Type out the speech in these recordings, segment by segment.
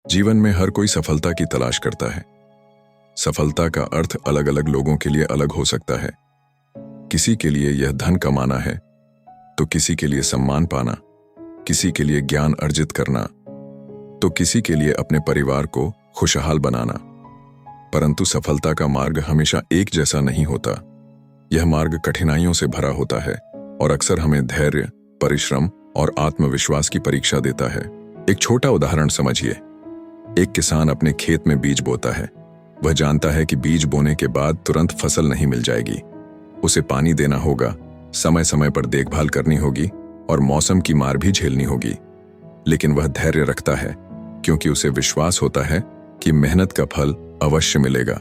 जीवन में हर कोई सफलता की तलाश करता है। सफलता का अर्थ अलग अलग लोगों के लिए अलग हो सकता है। किसी के लिए यह धन कमाना है, तो किसी के लिए सम्मान पाना, किसी के लिए ज्ञान अर्जित करना, तो किसी के लिए अपने परिवार को खुशहाल बनाना। परंतु सफलता का मार्ग हमेशा एक जैसा नहीं होता। यह मार्ग कठिनाइयों से भरा होता है और अक्सर हमें धैर्य, परिश्रम और आत्मविश्वास की परीक्षा देता है। एक छोटा उदाहरण समझिए। एक किसान अपने खेत में बीज बोता है। वह जानता है कि बीज बोने के बाद तुरंत फसल नहीं मिल जाएगी। उसे पानी देना होगा, समय समय पर देखभाल करनी होगी और मौसम की मार भी झेलनी होगी। लेकिन वह धैर्य रखता है क्योंकि उसे विश्वास होता है कि मेहनत का फल अवश्य मिलेगा।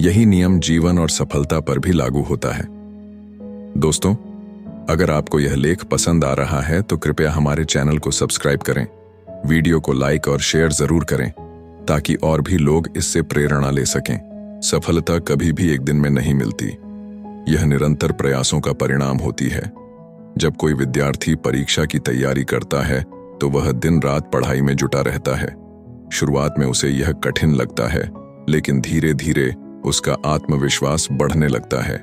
यही नियम जीवन और सफलता पर भी लागू होता है। दोस्तों, अगर आपको यह लेख पसंद आ रहा है तो कृपया हमारे चैनल को सब्सक्राइब करें, वीडियो को लाइक और शेयर जरूर करें ताकि और भी लोग इससे प्रेरणा ले सकें। सफलता कभी भी एक दिन में नहीं मिलती। यह निरंतर प्रयासों का परिणाम होती है। जब कोई विद्यार्थी परीक्षा की तैयारी करता है तो वह दिन रात पढ़ाई में जुटा रहता है। शुरुआत में उसे यह कठिन लगता है, लेकिन धीरे धीरे उसका आत्मविश्वास बढ़ने लगता है।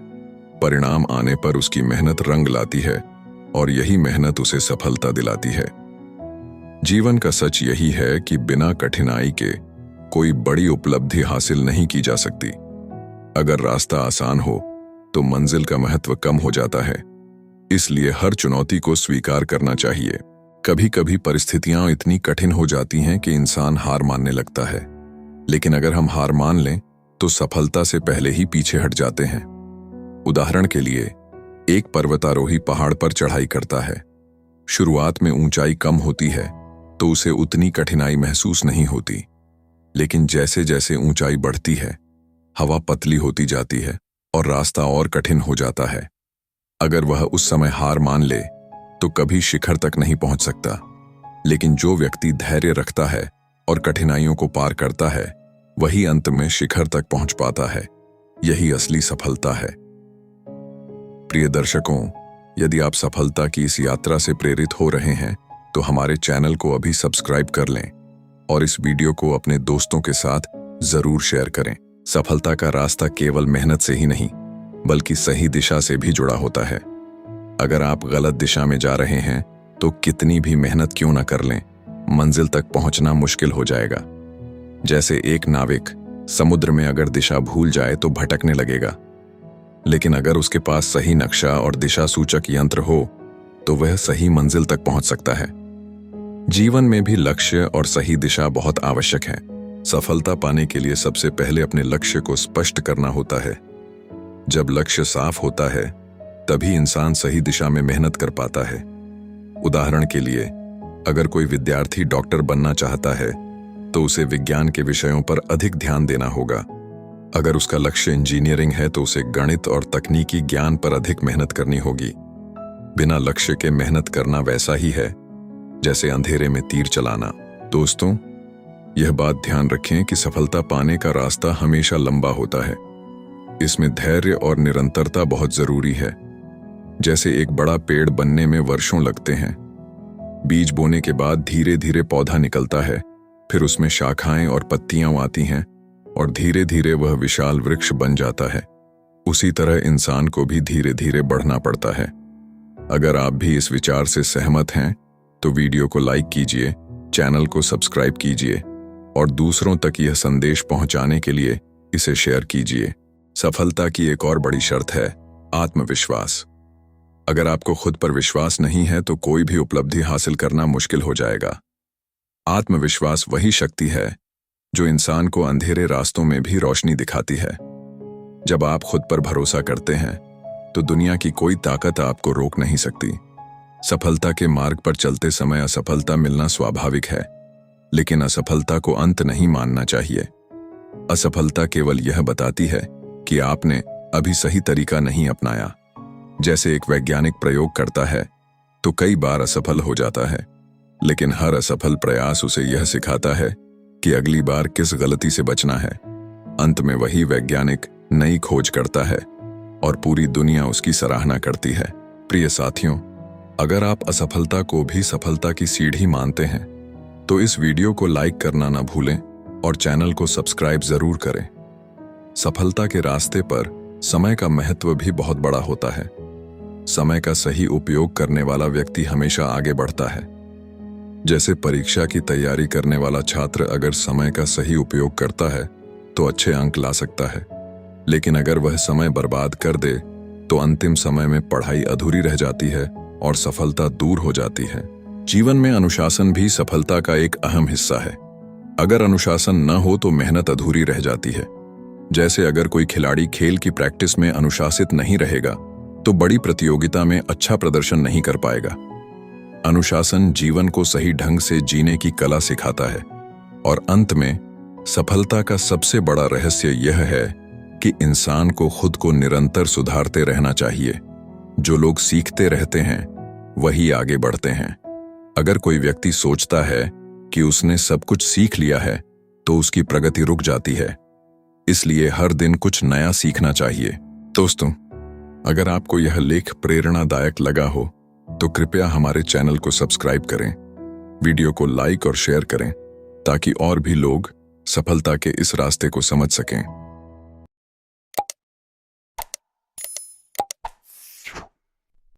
परिणाम आने पर उसकी मेहनत रंग लाती है और यही मेहनत उसे सफलता दिलाती है। जीवन का सच यही है कि बिना कठिनाई के कोई बड़ी उपलब्धि हासिल नहीं की जा सकती। अगर रास्ता आसान हो तो मंजिल का महत्व कम हो जाता है। इसलिए हर चुनौती को स्वीकार करना चाहिए। कभी कभी परिस्थितियां इतनी कठिन हो जाती हैं कि इंसान हार मानने लगता है, लेकिन अगर हम हार मान लें तो सफलता से पहले ही पीछे हट जाते हैं। उदाहरण के लिए, एक पर्वतारोही पहाड़ पर चढ़ाई करता है। शुरुआत में ऊंचाई कम होती है तो उसे उतनी कठिनाई महसूस नहीं होती, लेकिन जैसे जैसे ऊंचाई बढ़ती है, हवा पतली होती जाती है और रास्ता और कठिन हो जाता है। अगर वह उस समय हार मान ले तो कभी शिखर तक नहीं पहुंच सकता। लेकिन जो व्यक्ति धैर्य रखता है और कठिनाइयों को पार करता है, वही अंत में शिखर तक पहुंच पाता है। यही असली सफलता है। प्रिय दर्शकों, यदि आप सफलता की इस यात्रा से प्रेरित हो रहे हैं तो हमारे चैनल को अभी सब्सक्राइब कर लें और इस वीडियो को अपने दोस्तों के साथ जरूर शेयर करें। सफलता का रास्ता केवल मेहनत से ही नहीं, बल्कि सही दिशा से भी जुड़ा होता है। अगर आप गलत दिशा में जा रहे हैं तो कितनी भी मेहनत क्यों न कर लें, मंजिल तक पहुंचना मुश्किल हो जाएगा। जैसे एक नाविक समुद्र में अगर दिशा भूल जाए तो भटकने लगेगा, लेकिन अगर उसके पास सही नक्शा और दिशा सूचक यंत्र हो तो वह सही मंजिल तक पहुंच सकता है। जीवन में भी लक्ष्य और सही दिशा बहुत आवश्यक है। सफलता पाने के लिए सबसे पहले अपने लक्ष्य को स्पष्ट करना होता है। जब लक्ष्य साफ होता है तभी इंसान सही दिशा में मेहनत कर पाता है। उदाहरण के लिए, अगर कोई विद्यार्थी डॉक्टर बनना चाहता है तो उसे विज्ञान के विषयों पर अधिक ध्यान देना होगा। अगर उसका लक्ष्य इंजीनियरिंग है तो उसे गणित और तकनीकी ज्ञान पर अधिक मेहनत करनी होगी। बिना लक्ष्य के मेहनत करना वैसा ही है जैसे अंधेरे में तीर चलाना। दोस्तों, यह बात ध्यान रखें कि सफलता पाने का रास्ता हमेशा लंबा होता है। इसमें धैर्य और निरंतरता बहुत जरूरी है। जैसे एक बड़ा पेड़ बनने में वर्षों लगते हैं। बीज बोने के बाद धीरे धीरे पौधा निकलता है, फिर उसमें शाखाएं और पत्तियां आती हैं और धीरे धीरे वह विशाल वृक्ष बन जाता है। उसी तरह इंसान को भी धीरे धीरे बढ़ना पड़ता है। अगर आप भी इस विचार से सहमत हैं तो वीडियो को लाइक कीजिए, चैनल को सब्सक्राइब कीजिए और दूसरों तक यह संदेश पहुंचाने के लिए इसे शेयर कीजिए। सफलता की एक और बड़ी शर्त है आत्मविश्वास। अगर आपको खुद पर विश्वास नहीं है तो कोई भी उपलब्धि हासिल करना मुश्किल हो जाएगा। आत्मविश्वास वही शक्ति है जो इंसान को अंधेरे रास्तों में भी रोशनी दिखाती है। जब आप खुद पर भरोसा करते हैं तो दुनिया की कोई ताकत आपको रोक नहीं सकती। सफलता के मार्ग पर चलते समय असफलता मिलना स्वाभाविक है, लेकिन असफलता को अंत नहीं मानना चाहिए। असफलता केवल यह बताती है कि आपने अभी सही तरीका नहीं अपनाया। जैसे एक वैज्ञानिक प्रयोग करता है तो कई बार असफल हो जाता है, लेकिन हर असफल प्रयास उसे यह सिखाता है कि अगली बार किस गलती से बचना है। अंत में वही वैज्ञानिक नई खोज करता है और पूरी दुनिया उसकी सराहना करती है। प्रिय साथियों, अगर आप असफलता को भी सफलता की सीढ़ी मानते हैं तो इस वीडियो को लाइक करना ना भूलें और चैनल को सब्सक्राइब जरूर करें। सफलता के रास्ते पर समय का महत्व भी बहुत बड़ा होता है। समय का सही उपयोग करने वाला व्यक्ति हमेशा आगे बढ़ता है। जैसे परीक्षा की तैयारी करने वाला छात्र अगर समय का सही उपयोग करता है तो अच्छे अंक ला सकता है, लेकिन अगर वह समय बर्बाद कर दे तो अंतिम समय में पढ़ाई अधूरी रह जाती है और सफलता दूर हो जाती है। जीवन में अनुशासन भी सफलता का एक अहम हिस्सा है। अगर अनुशासन न हो तो मेहनत अधूरी रह जाती है। जैसे अगर कोई खिलाड़ी खेल की प्रैक्टिस में अनुशासित नहीं रहेगा तो बड़ी प्रतियोगिता में अच्छा प्रदर्शन नहीं कर पाएगा। अनुशासन जीवन को सही ढंग से जीने की कला सिखाता है और अंत में सफलता का सबसे बड़ा रहस्य यह है कि इंसान को खुद को निरंतर सुधारते रहना चाहिए। जो लोग सीखते रहते हैं वही आगे बढ़ते हैं। अगर कोई व्यक्ति सोचता है कि उसने सब कुछ सीख लिया है तो उसकी प्रगति रुक जाती है। इसलिए हर दिन कुछ नया सीखना चाहिए। दोस्तों, अगर आपको यह लेख प्रेरणादायक लगा हो तो कृपया हमारे चैनल को सब्सक्राइब करें, वीडियो को लाइक और शेयर करें ताकि और भी लोग सफलता के इस रास्ते को समझ सकें।